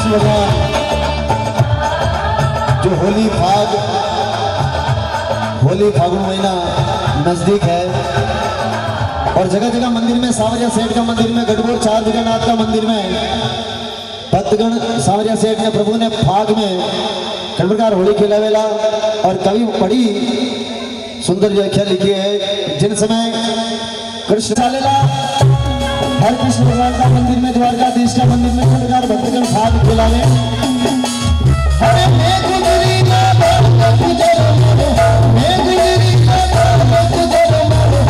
कृष्ण भगवान जो होली फागुन महीना नजदीक है और जगह जगह मंदिर में सावरिया सेठ का मंदिर में गढ़बोर चार जगन्नाथ का मंदिर में भक्तगण सावरिया सेठ ने प्रभु ने फाग में कई प्रकार होली खेलावेला और कवि बड़ी सुंदर व्याख्या लिखी है। जिन समय कृष्ण चालेला हर कृष्ण भगवान का मंदिर में द्वारकाधीश का मंदिर में कई प्रकार भक्तगण फाग खेलावे। हरे मैं गुजरी ना बात गुजर मैं गुजरी ना बात गुजर मारो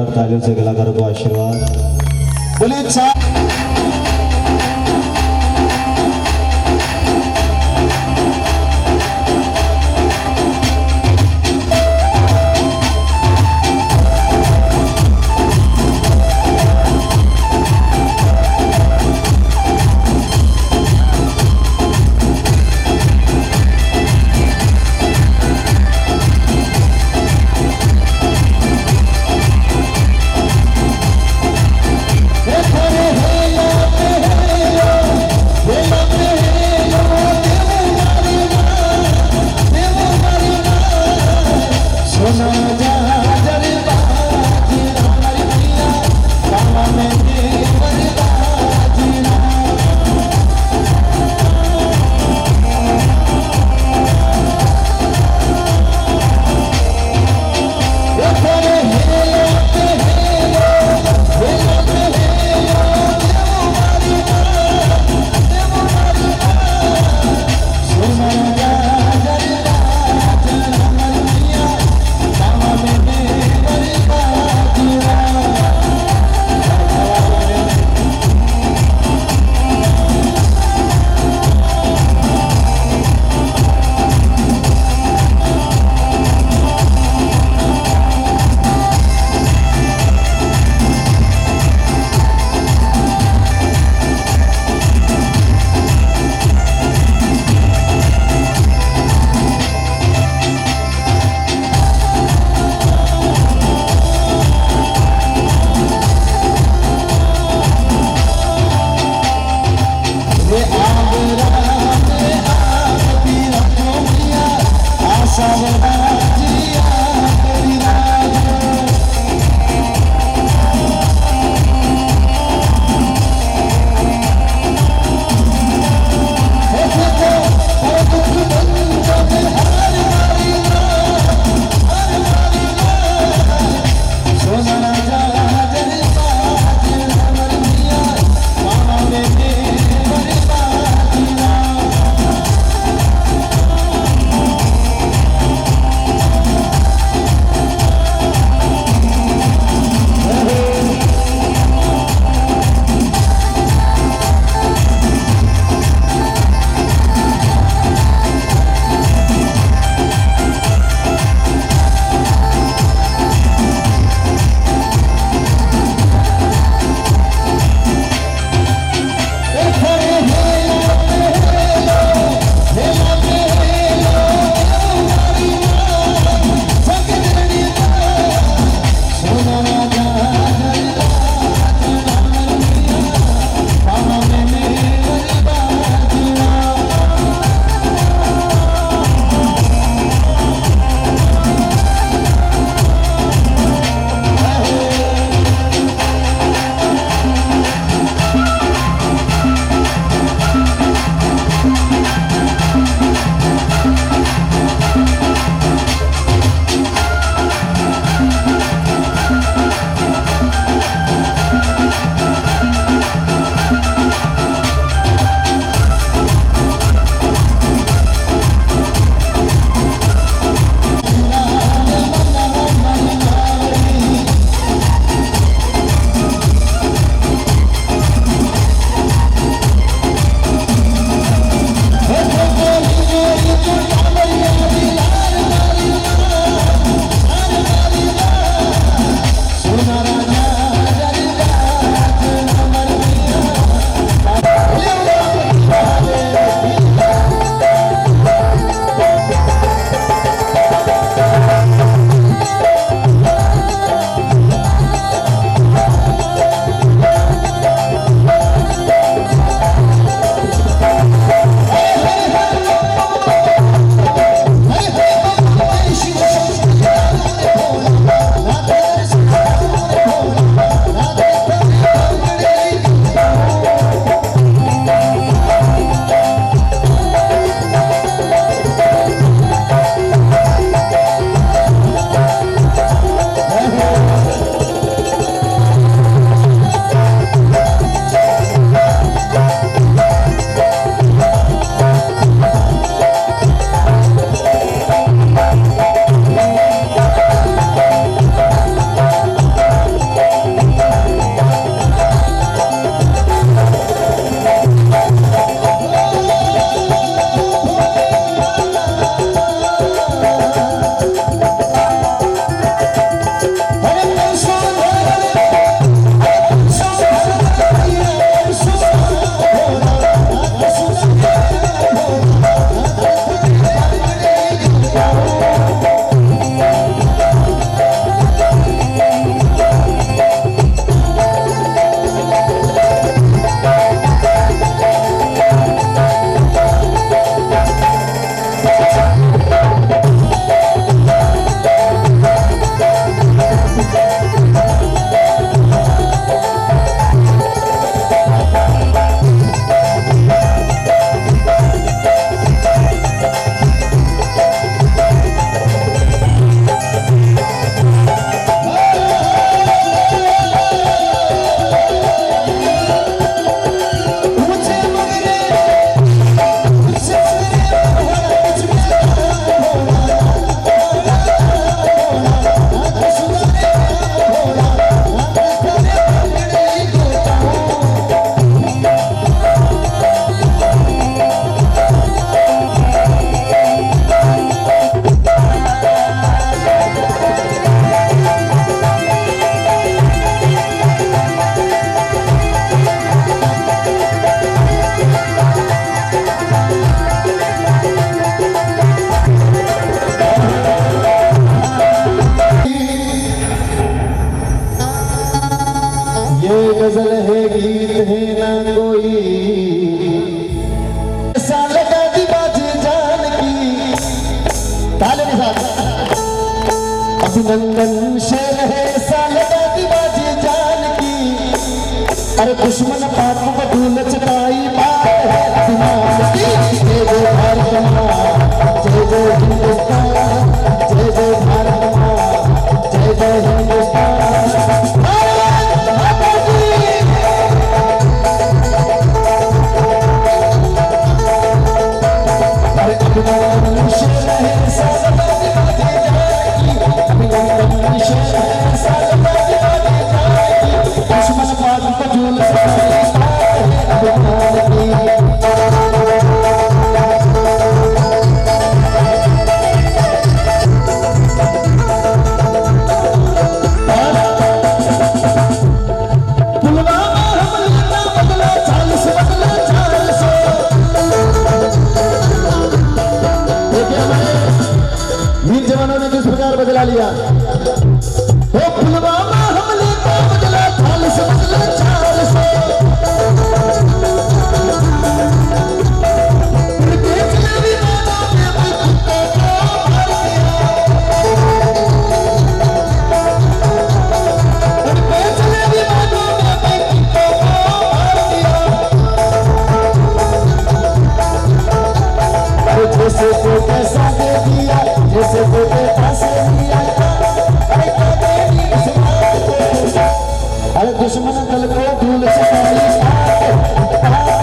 तालियों से कलाकारों को आशीर्वाद बोलिए। गीत है ना कोई, ऐसा लगा दी बाजी जान की। ताले के साथ अभिनंदन शेर है, ऐसा लगा दी बाजी जान की। अरे दुश्मन पाप बदूल चटाई बात है अभिमान की। जय जय भारत माँ, जय जय हिंदुस्तान, जय जय भारत माँ, जय जय हिंदुस्तान। वीर जवानों ने किस प्रकार बदला लिया। वो पुलवामा हमले का बदला थाल से बदला चाल से। उनके चले विमानों में भी कुत्तों को मार दिया। उनके चले विमानों में भी कुत्तों को मार दिया। अरे जैसे को कैसा दे दिया, जैसे को पैसे दिया। अरे दुश्मन दल को धूल सताई बात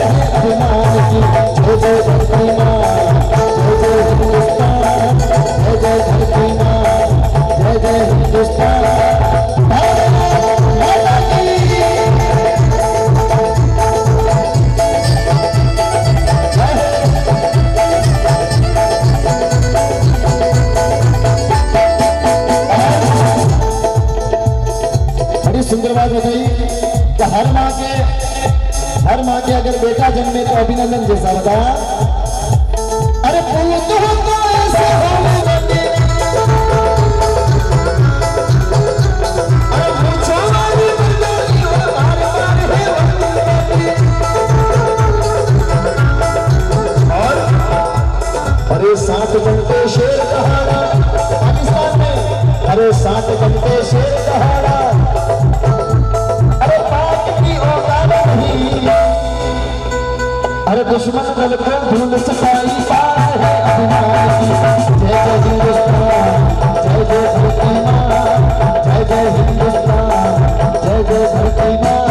है अभिमान की। जय जय धरती माँ, जय जय हिंदुस्तान, जय जय धरती माँ, जय जय हिंदुस्तान। भारत माता की। सुंदर बात बताई कि हर माँ के अगर बेटा जन्मे तो अभिनंदन जैसा बताया। अरे पूतो तो ऐसे होने लगे, अरे पूछो वाली बंदोली और मार मार है और अरे 7 घंटे शेर दहाड़ा पाकिस्तान में। अरे 7 घंटे शेर दहाड़ा। अरे दुश्मन दल को धूल सताई बात है अभिमान की। जय जय हिंदुस्तान, जय जय धरती माँ, जय जय हिंदुस्तान, जय जय धरती माँ।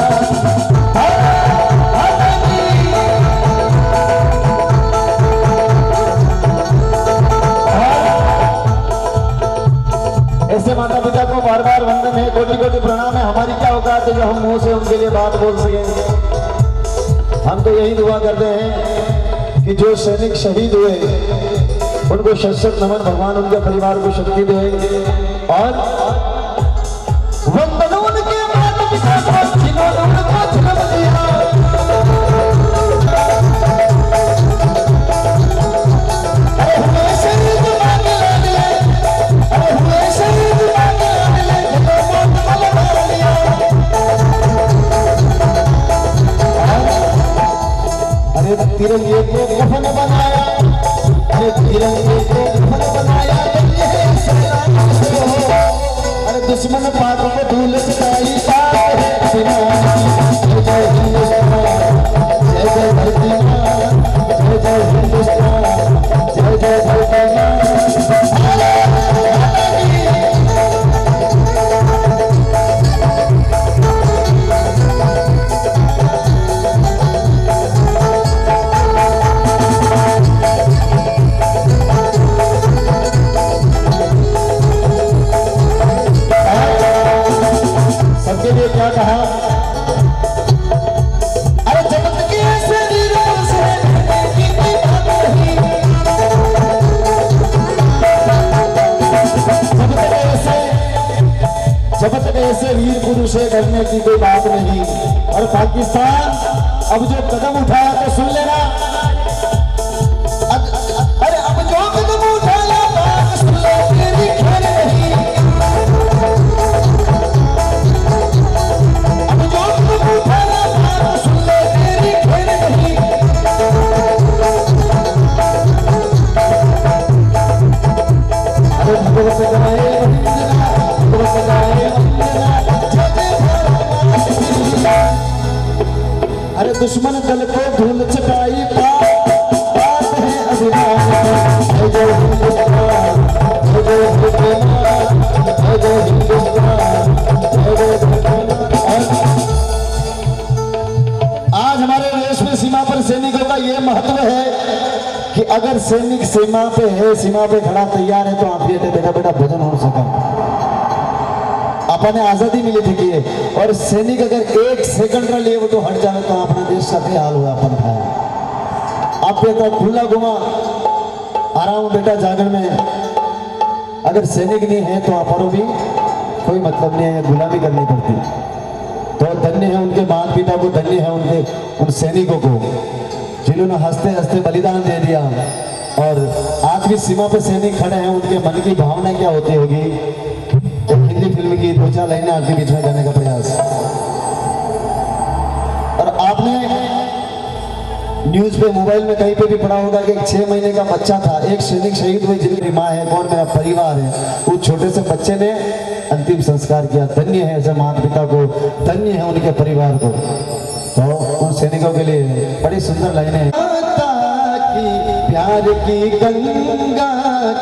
ऐसे माता पिता को बार बार वंदन है, कोटि कोटि प्रणाम है। हमारी क्या औकात है जो हम मुंह से उनके लिए बात बोल सकेंगे। हम तो यही दुआ करते हैं कि जो सैनिक शहीद हुए उनको शत नमन, भगवान उनके परिवार को शक्ति दे और वंदन उनके माता पिता को जिन्होंने उनको जन्म दिया। अरे हुए शहीद मांगे लाडले, अरे हुए शहीद मांगे लाडले, जिन्होंने मौत वाला मार लिया। अरे तिरंगे को कफन बनाया, अरे तिरंगे को कफन बनाया। अरे दुश्मन पाक को धूल सताई बात है अभिमान की। जय जय हिंदुस्तान, जय जय धरती माँ, जय जय हिंदुस्तान, जय जय धरती माँ। सबके लिए क्या कहा। अरे जगत के ऐसे वीरों से की कोई बात नहीं। जगत के ऐसे वीर पुरुष है, डरने की कोई बात नहीं। और पाकिस्तान अब जो कदम उठाया तो सुन लेना। अरे अब जो कदम उठाया बात सुन ले, तेरी खैर नहीं। अब जो कदम उठाया दुश्मन दल को धूल चटाई बात है अभिमान। जय जय हिंदुस्तान, जय जय हिंदुस्तान, जय जय हिंदुस्तान, जय जय हिंदुस्तान। आज हमारे देश में सीमा पर सैनिकों का ये महत्व है कि अगर सैनिक सीमा पे है, सीमा पे खड़ा तैयार है, तो आप ये बेटा बेटा भोजन हो सका। अपने आजादी मिली थी कि और सैनिक अगर एक सेकंड का लिए वो तो हट जाए तो अपना देश का हाल हुआ अपन था। आप बेटा खुला घुमा आराम बेटा जागरण में, अगर सैनिक नहीं है तो आप भी कोई मतलब नहीं है, गुलामी करनी पड़ती। तो धन्य है उनके माता पिता को, धन्य है उनके उन सैनिकों को जिन्होंने हंसते हंसते बलिदान दे दिया। और आज भी सीमा पे सैनिक खड़े हैं, उनके मन की भावना क्या होती होगी। एक हिंदी फिल्म की 2-4 लाइनें आपके बीच में जाने का प्रयास। और आपने न्यूज पे मोबाइल में कहीं पे भी पढ़ा होगा कि 6 महीने का बच्चा था, एक सैनिक शहीद हुई जिनकी माँ है, कौन मेरा परिवार है, उस छोटे से बच्चे ने अंतिम संस्कार किया। धन्य है ऐसे माता पिता को, धन्य है उनके परिवार को। तो उन सैनिकों के लिए बड़ी सुंदर लाइनें हैं। प्यार की गंगा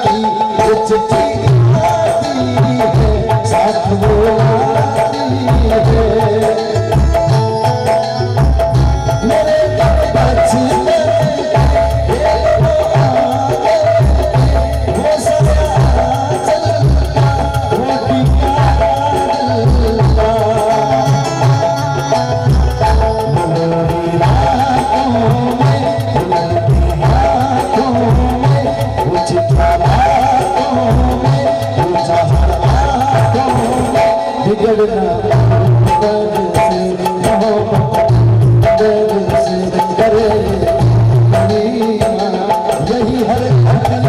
की चिट्ठी आती है, साथ वो आती है। मेरे बचपन वो सदा चलता, वो टिका मनोरी रातों में, बुलंदी हाथों में, वो चिट्ठा रातों में, वो चाहत रातों में, बिगड़ना दर्द से मोहब्बत, दर्द से करे करीना, यही हर खत में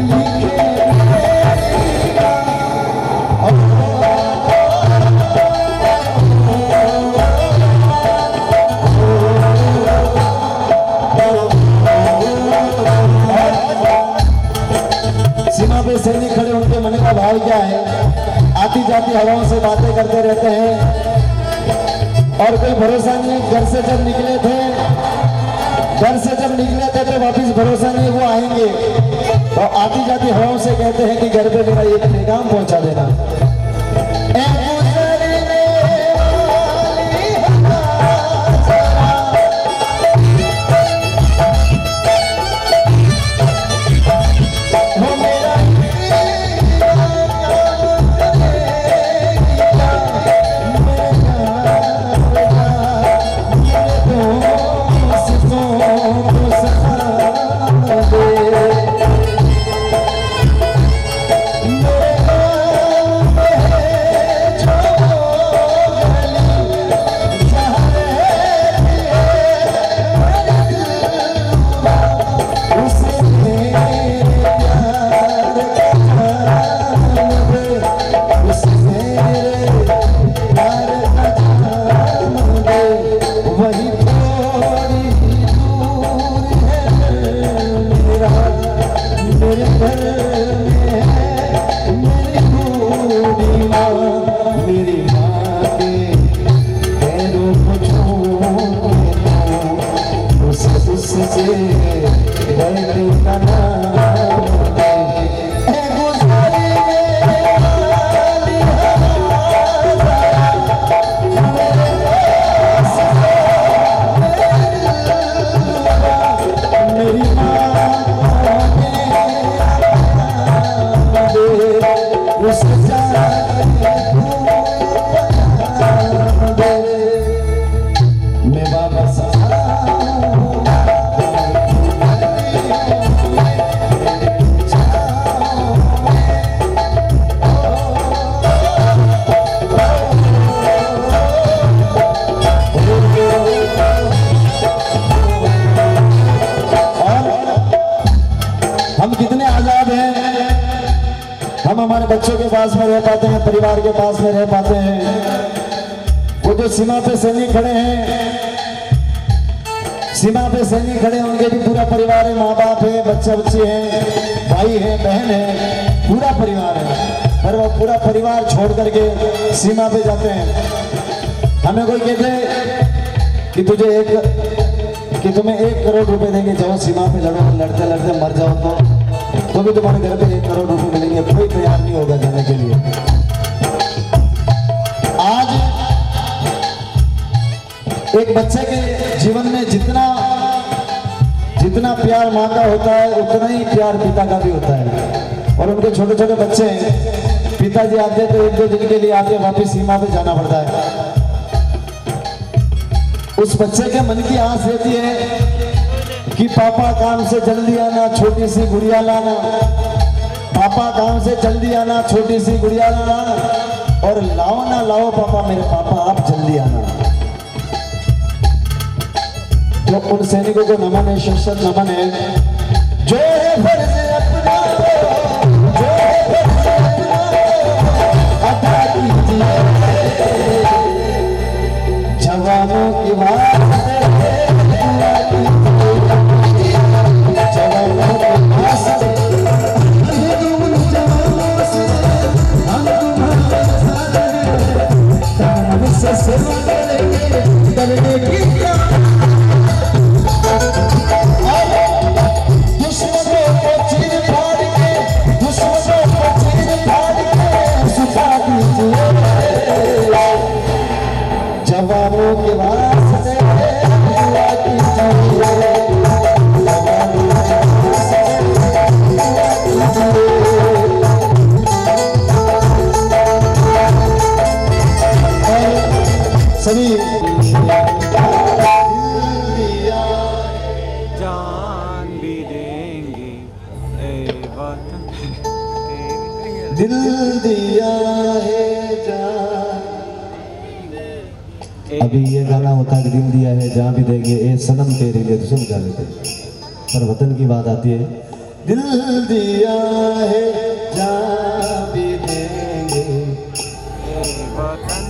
लिखे सीमा पे सैनिक खड़े, उनके मन का भाव क्या है। आती जाती हवाओं से बातें करते रहते हैं और कोई भरोसा नहीं। घर से जब निकले थे तो वापिस भरोसा नहीं वो आएंगे। और आती जाती हवाओं से कहते हैं कि घर पे मेरा एक पैगाम पहुंचा देना। हम हमारे बच्चों के पास में रह पाते हैं, परिवार के पास में रह पाते हैं। वो जो सीमा पे सैनिक खड़े हैं, सीमा पे सैनिक खड़े हैं, उनके भी पूरा परिवार है, माँ बाप है, बच्चे बच्चे हैं, भाई है, बहन है, पूरा परिवार है। पर वो पूरा परिवार छोड़ करके सीमा पे जाते हैं। हमें कोई कहते कि तुम्हें 1 करोड़ रुपए देंगे, जाओ सीमा पे लड़ो, लड़ते लड़ते मर जाओ तो भी तुम्हारे घर पे 1 करोड़ रुपए मिलेंगे, कोई तैयार नहीं होगा जाने के लिए। आज एक बच्चे के जीवन में जितना प्यार माँ का होता है उतना ही प्यार पिता का भी होता है। और उनके छोटे छोटे बच्चे पिताजी आते तो 1-2 दिन के लिए आके वापस सीमा पे जाना पड़ता है। उस बच्चे के मन की आस रहती है कि पापा काम से जल्दी आना, छोटी सी गुड़िया लाना, पापा काम से जल्दी आना, छोटी सी गुड़िया लाना, और लाओ ना लाओ पापा, मेरे पापा आप जल्दी आना। तो उन सैनिकों को नमन है, शस्त्र नमन है। जो है फर्ज अपना, जो है फर्ज अपना अदा कीजिए, जवानों की बात जवानों के वास्ते दुआ कीजिए, सभी जान भी देंगे ए वतन, दिल दिया है जान। अभी ये गाना होता है दिल दिया है जान भी देंगे, ए सनम तेरे लिए तो सुन गा लेते, पर वतन की बात आती है, दिल दिया है जान भी देंगे ए वतन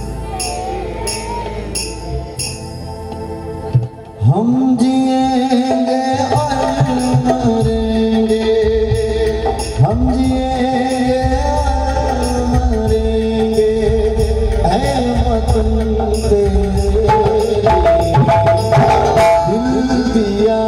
हम जिएंगे और मरेंगे, हम जिएंगे और मरेंगे, है वतन तेरे दिल दिया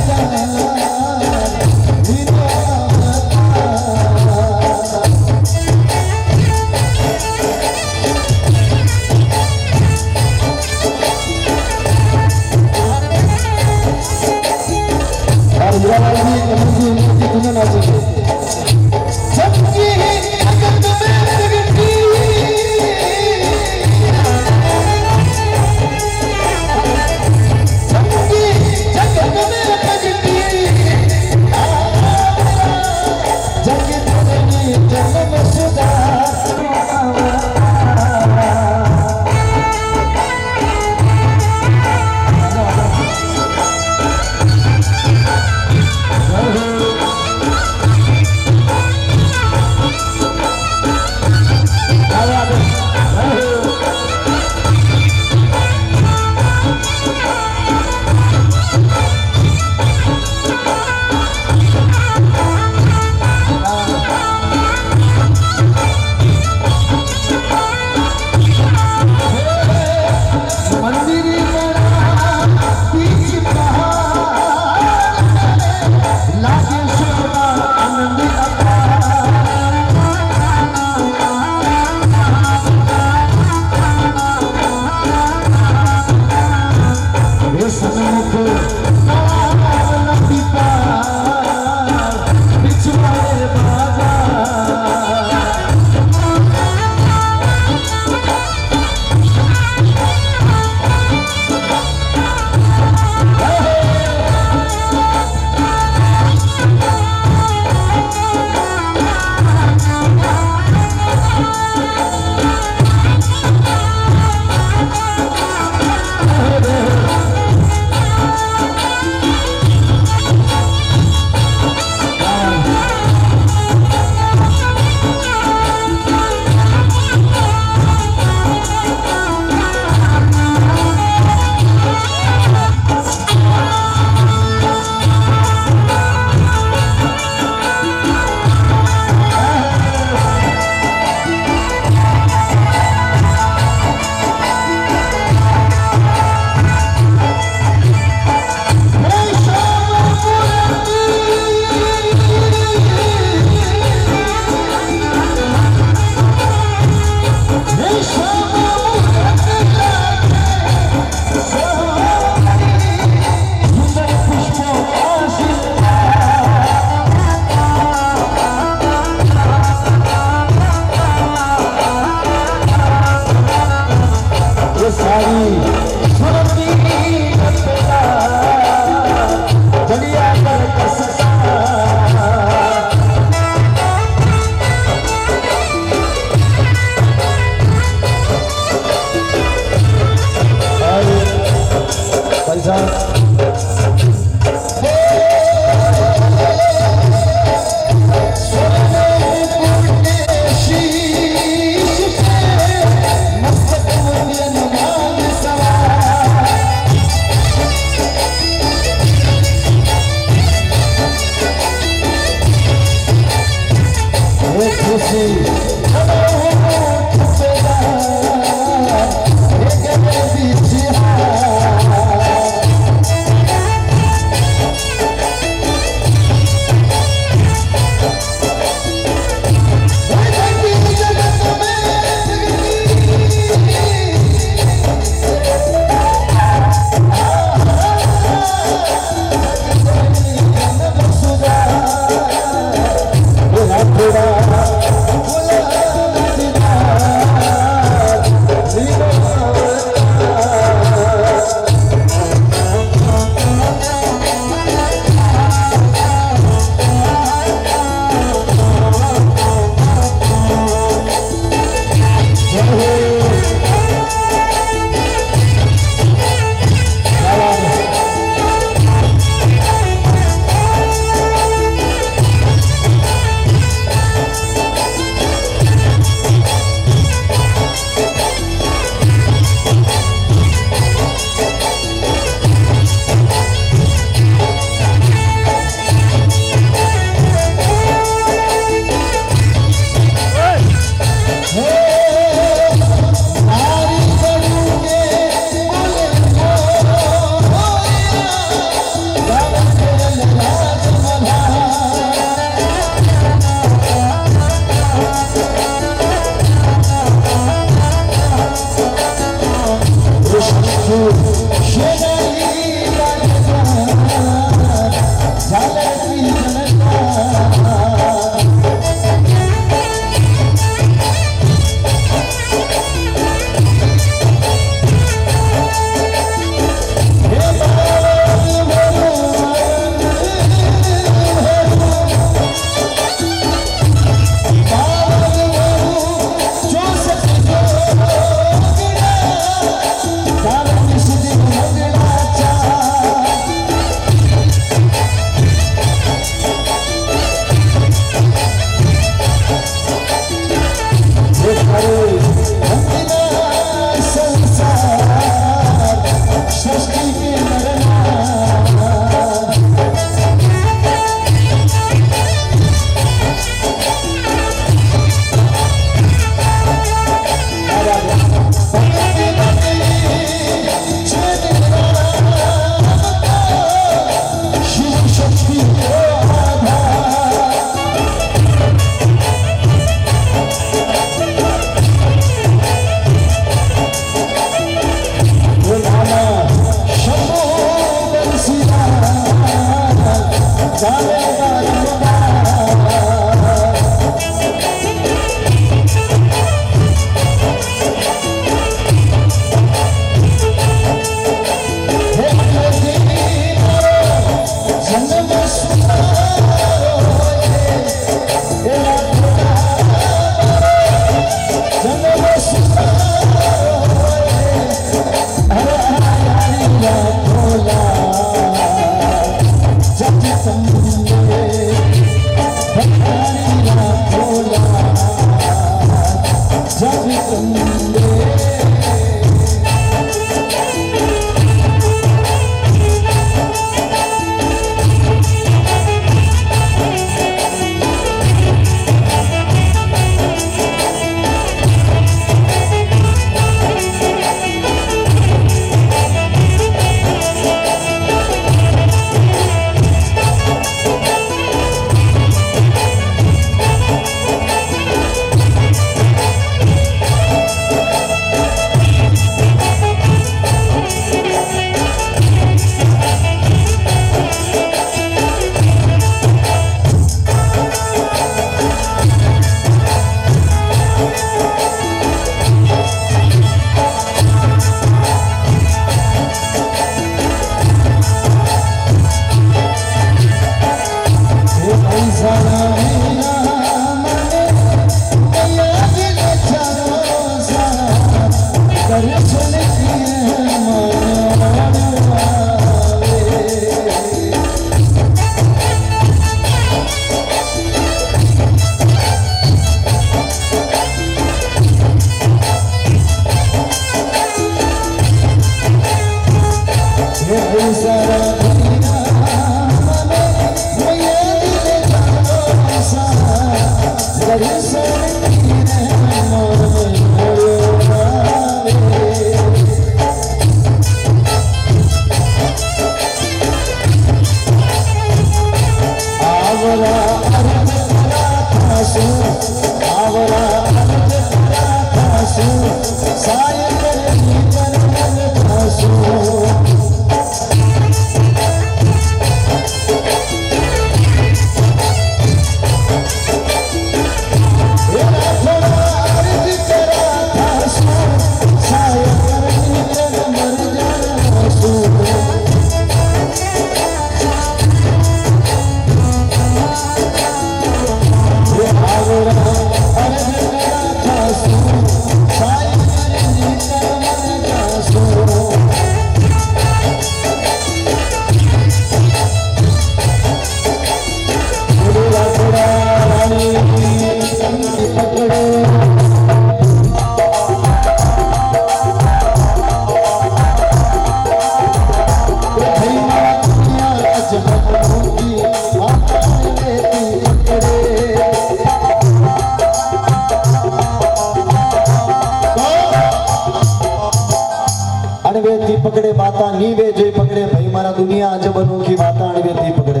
पकड़े बाता नीवे जो पकड़े भाई मारा दुनिया अजब अनोखी बाता अणवेती पकड़े।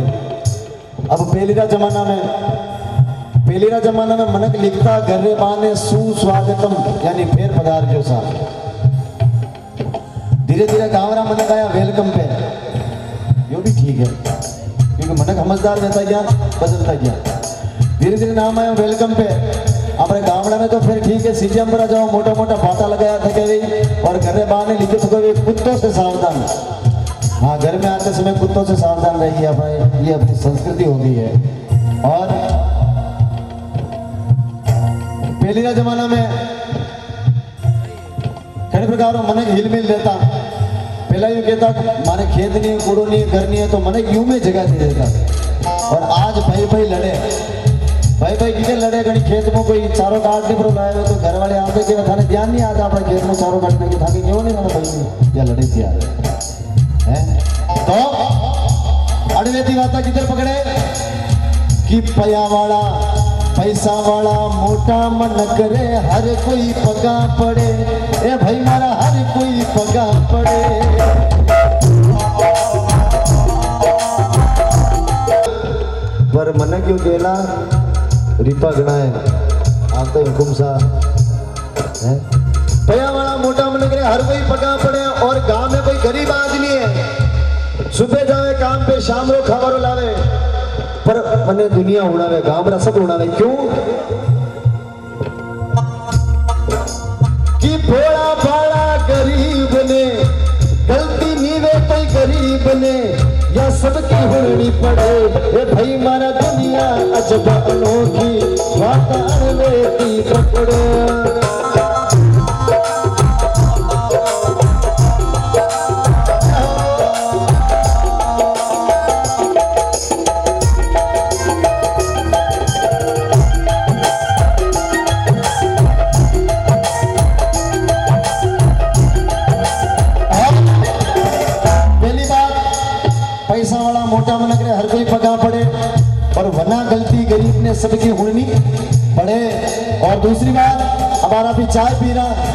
अब पहलीरा जमाना में मनक लिखता गर्रे बाने सुस्वागतम यानी फेर पधार जो सा। धीरे धीरे गाँवरा मनक आया वेलकम पे, यो भी ठीक है क्योंकि मनक समझदार रहता गया बदलता गया। धीरे धीरे नाम आया वेलकम पे। अपने गाँवड़ा में तो फिर ठीक है सिजम्बरा जाओ मोटा मोटा बाटा लगाया था भाई और घर बाहर लिखे थे कुत्तों से सावधान। हाँ घर में आते समय कुत्तों से सावधान रहिए भाई, ये अपनी संस्कृति हो गई है। और पहले जमाना में कई प्रकार मनक हिलमिल देता। पहला यूं कहता मारे खेत नहीं कूड़ो नहीं घर नहीं है तो मनक यूं में जगह दे देता। और आज भाई भाई लड़े भाई भाई किसे लड़े घड़ी खेत में कोई चारों काटने पर लाए हो तो घर वाले आते के थाने ध्यान नहीं आता अपने खेत में चारों काटने के थाके क्यों नहीं ना भाई या लड़े थे हैं तो अड़वेती वाता किधर पकड़े कि पया वाला पैसा वाला मोटा मन करे हर कोई पगा पड़े ए भाई मारा हर कोई पगा पड़े पर मन क्यों केला रिपा गणा है आता हुकुम सा है पया वाला मोटा मन करे हर कोई पगा पड़े और गांव में कोई गरीब आदमी है सुबह जावे काम पे शाम रो खावारो लावे पर मने दुनिया उड़ावे गांव रा सब उड़ावे क्यों कि भोला भाला गरीब ने गलती नीवे कोई गरीब ने या सबकी होनी पड़े ए भाई मारा दुनिया अजब अनोखी वातान लेती पकड़े मोटा मन करे हर कोई पगा पड़े और वरना गलती गरीब ने सबकी होनी पड़े और दूसरी बात हमारा भी चाय पी रहा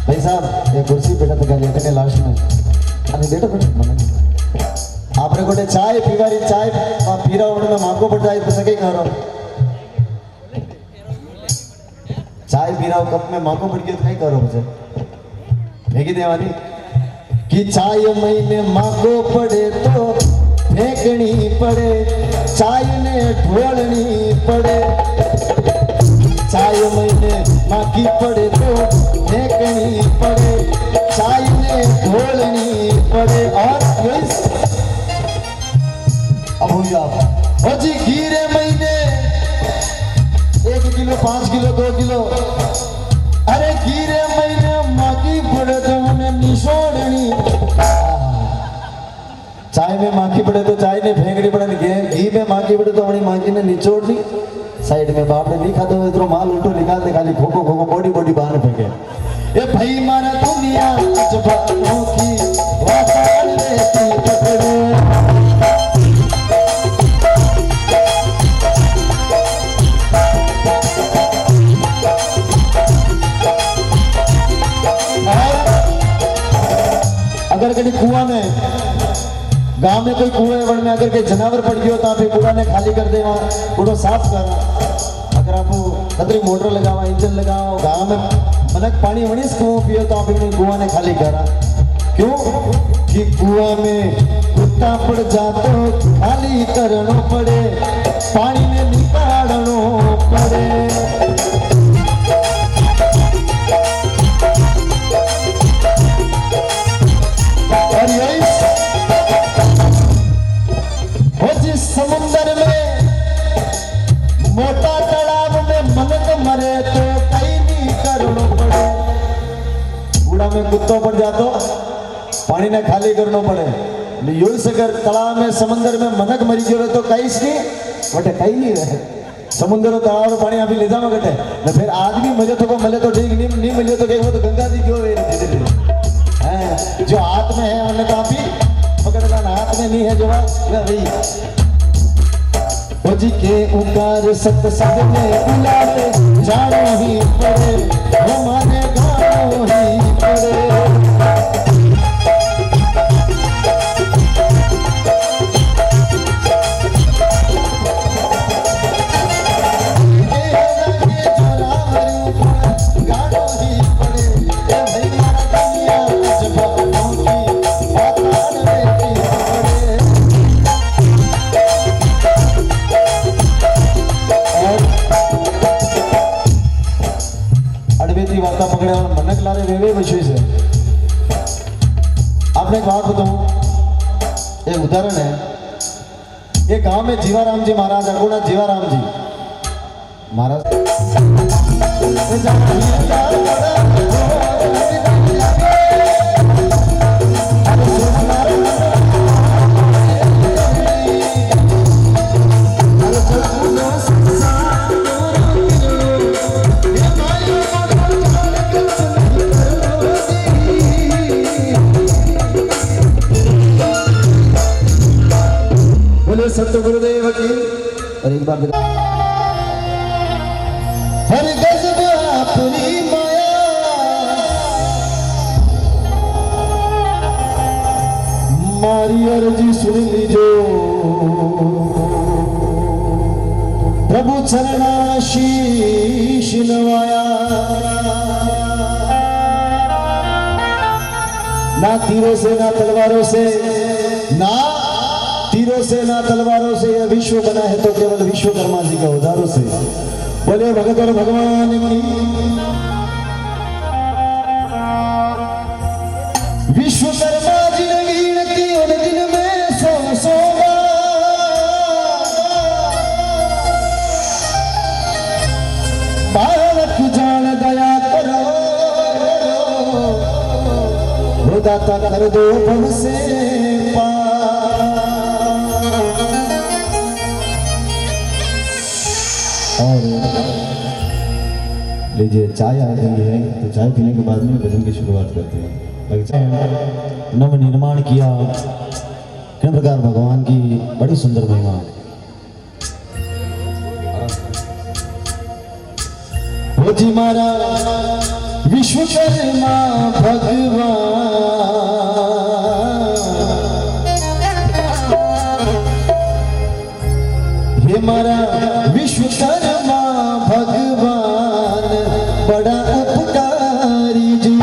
भाई साहब ये कुर्सी बेटा तो लेटे के लास्ट में अरे बेटा बेटा आपने कोटे चाय पीवारी चाय पी रहा हूं मैं मांगो पड़ जाए तो सके कह रहा हूं चाय पी रहा हूं कप में मांगो पड़ गया तो नहीं कर रहा हूं मुझे देखी देवानी कि चाय महीने मांगो पड़े तो फेंकनी पड़े चाय ने ढोलनी पड़े चाय महीने मांगी पड़े तो फेंकनी पड़े चाय ने ढोलनी पड़े और अब हो गया जी गिरे महीने 1 किलो 5 किलो 2 किलो अरे गिरे महीने मांगी पड़े तो उन्हें निशोड़नी चाय में माखी पड़े तो चाय ने फेंकनी पड़े घी में माखी पड़े तो अपनी माखी ने निचोड़नी साइड में बाप ने लिखा तो इतना माल उल्टो निकालते खाली खोखो खोखो बॉडी बॉडी बाहर फेंके ये भाई मारा दुनिया जब अनोखी वातान लेती पकड़े अगर कभी कुआं में गांव में कोई कुएं वन में अगर कोई जानवर पड़ गयो तो आप कूड़ा ने खाली कर देवा कूड़ो साफ करा अगर आप कतरी मोटर लगावा इंजन लगाओ गांव में मनक पानी वनी कुओं पियो तो आप कुआं ने खाली करा क्यों कि कुआं में कुत्ता पड़ जातो खाली करनो पड़े पानी ने निकालनो पड़े समुंदर में मोटा तालाब में मनक मरे तो कहीं नहीं करनो पड़े बूढ़ा में कुत्तों पर जातो पानी ने खाली करनो पड़े यूं से अगर तालाब में समुंदर में मनक मरी गयो तो कहीं नहीं बटे कहीं नहीं रहे समुंदर और तालाब पानी अभी ले जाओ गटे न फिर आदमी मिले तो ठीक नहीं मिले तो कहीं वो तो गंगा जी क्यों है जो हाथ में है उन्हें तो आप ही पकड़ हाथ में नहीं है जो भाई जी के उकार सत्संग में बुलावे जानो ही पड़े हमारे गानो ही पड़े गानो ही पड़े भाई मारा दुनिया जब अनोखी वातान लेती पड़े अड़बेती वार्ता पकड़े और मनक लारे वेवे विषय से आपने एक बात बताऊं एक उदाहरण है ये गांव में जीवाराम जी महाराज अड़गोड़ा जीवाराम जी महाराज सतगुरुदेव की। और एक बार हर गजब अपनी माया, मारी अर्जी सुन लीजो, प्रभु चरणा शीश नवाया। ना तीरों से ना तलवारों से, ना तीरों से ना तलवारों से यह विश्व बना है तो केवल विश्वकर्मा जी के औजारों से। बोले भगत और भगवान की। विश्वकर्मा जी ने गिनती उन दिन में 100 बालक जान दया करो, हो दाता कर दो भव से और लीजिए चाय आ गई है तो चाय पीने के बाद में भजन की शुरुआत करते हैं। नव निर्माण किया किन प्रकार भगवान की बड़ी सुंदर महिमा। हो जी मारा विश्वकर्मा भगवान, हे मारा विश्वकर्मा भगवान बड़ा उपकारी जी।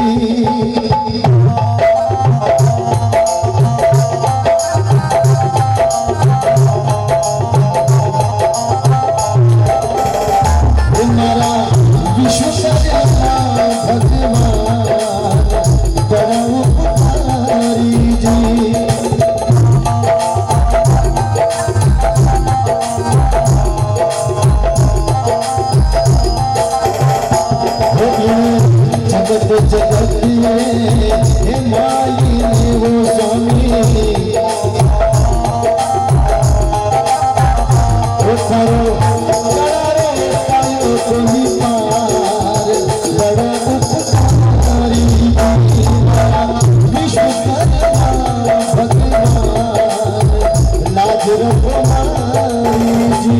हमारा विश्वकर्मा भगवान बड़ा उपकारी जी। जगत जगत हे माई ने वो स्वामी, वो करो करारो पायो तुम्ही पार बड़ा उपकारी। विश्वकर्मा भगवान लाज रखो माई जी।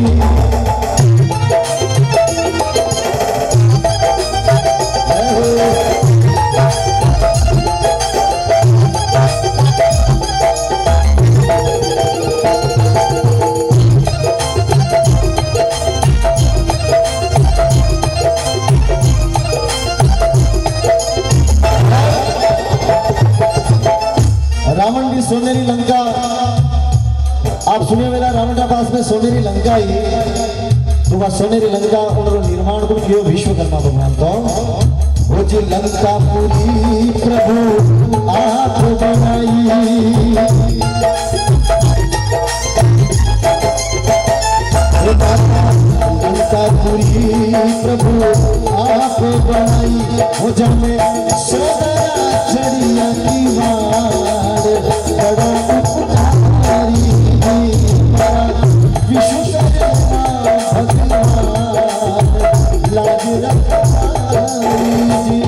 रावण की सोनेरी लंका आप सुने वेला रावण का पास में सोनेरी लंका ही तो वह सोनेरी लंका उन्होंने निर्माण को किया विश्वकर्मा भगवान को। वो जी लंका पूरी प्रभु आप बनाई, लंका पूरी प्रभु आप बनाई। हो जाने सोदरा चढ़िया की वार बड़ा उपकारी विश्वकर्मा भगवान लाज रखवाई जी।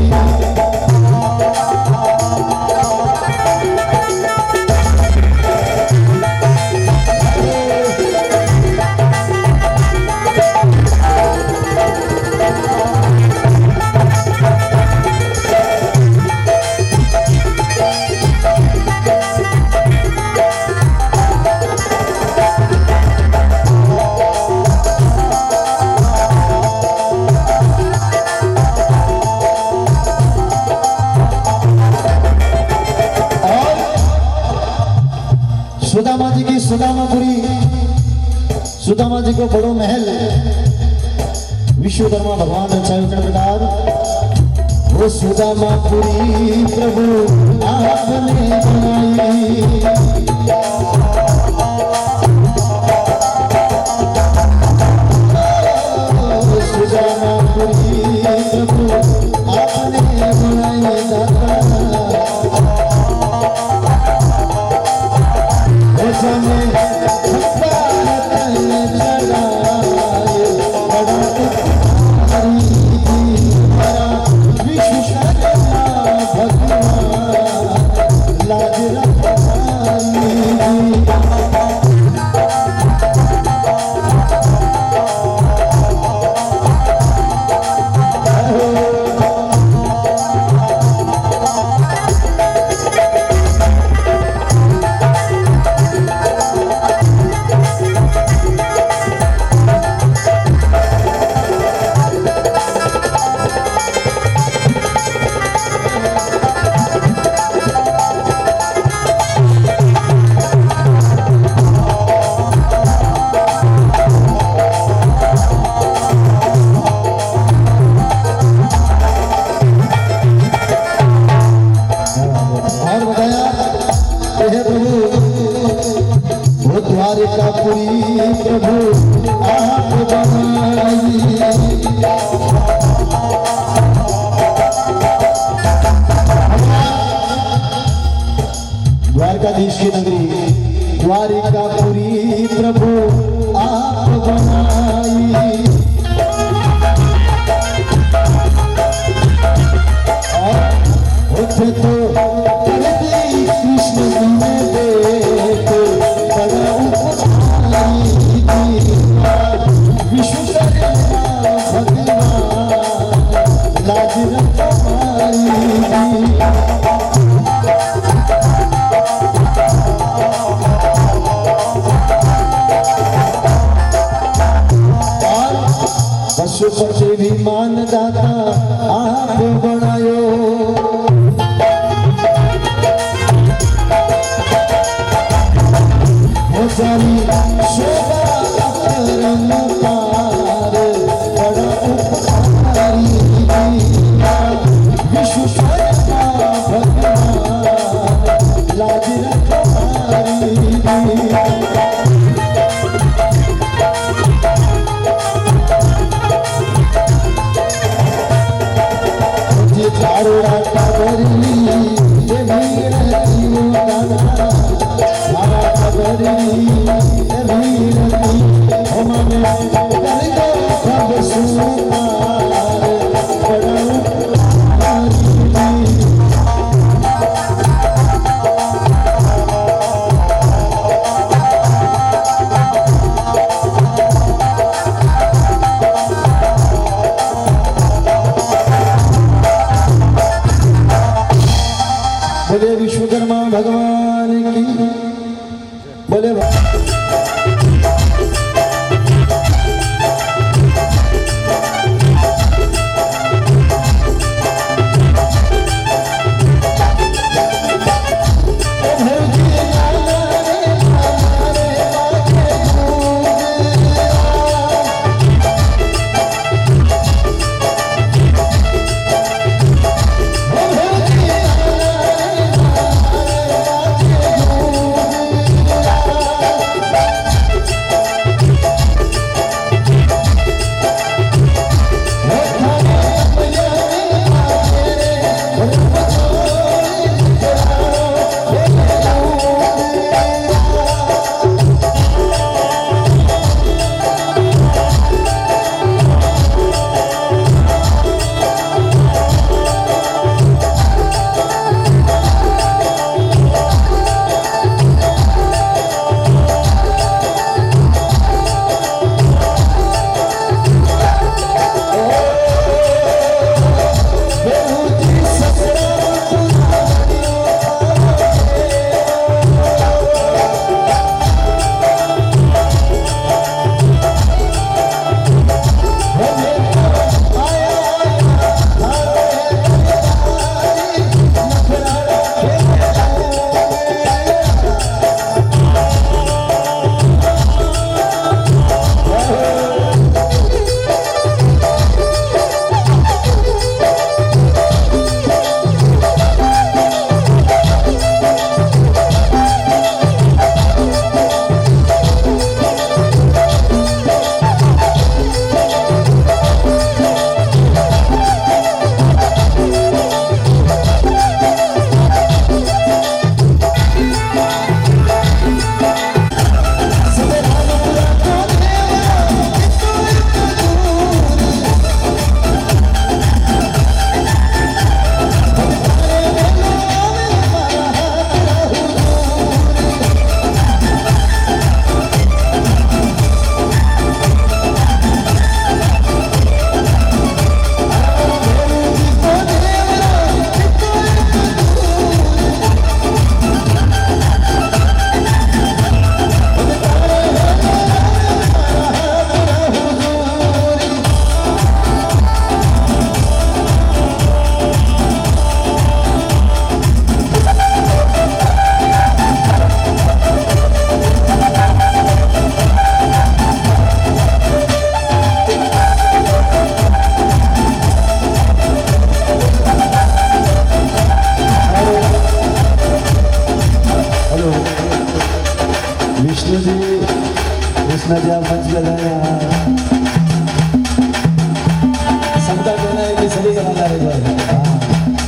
सुदामा जी की सुदामापुरी, सुदामा जी को बड़ो महल विश्वकर्मा भगवान रचायो के प्रकार। वो सुदामापुरी प्रभु आपने बनाई, सुदामापुरी प्रभु आपने बनाई। विश्वकर्मा भगवान लाज रखवाई। पशुपति विमान दाता आप बनायो जानी शोभा करम पार बड़ा उपकारी विश्व शर्मा भगवान लाज रखवारी चारों रास्ता बरली ये भीड़ जीव दाना सारा खबरली ये भीड़ हम में कर दो सब सुनार बड़ा उपकारी बोले विश्वकर्मा भगवान की बोले विष्णु जी कृष्ण जी आप मंच लगाया सबका कहना है कि सभी कलाकार एक बार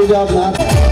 दीजिए आप नाथ।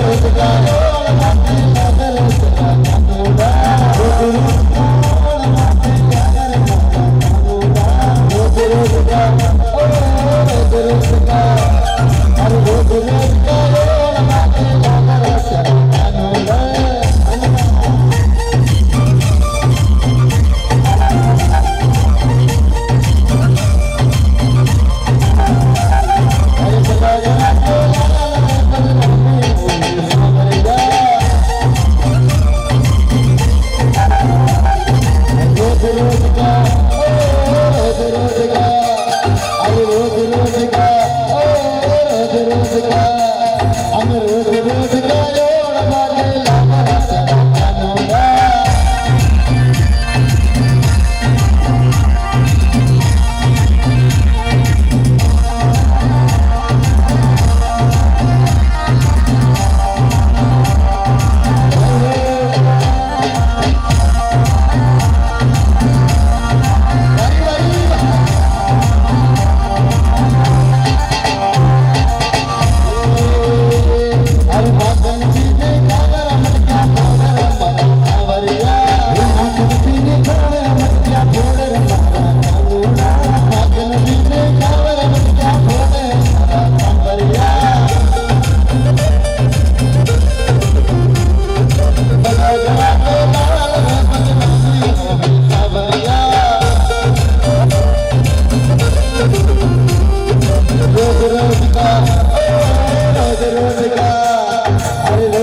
रोजगार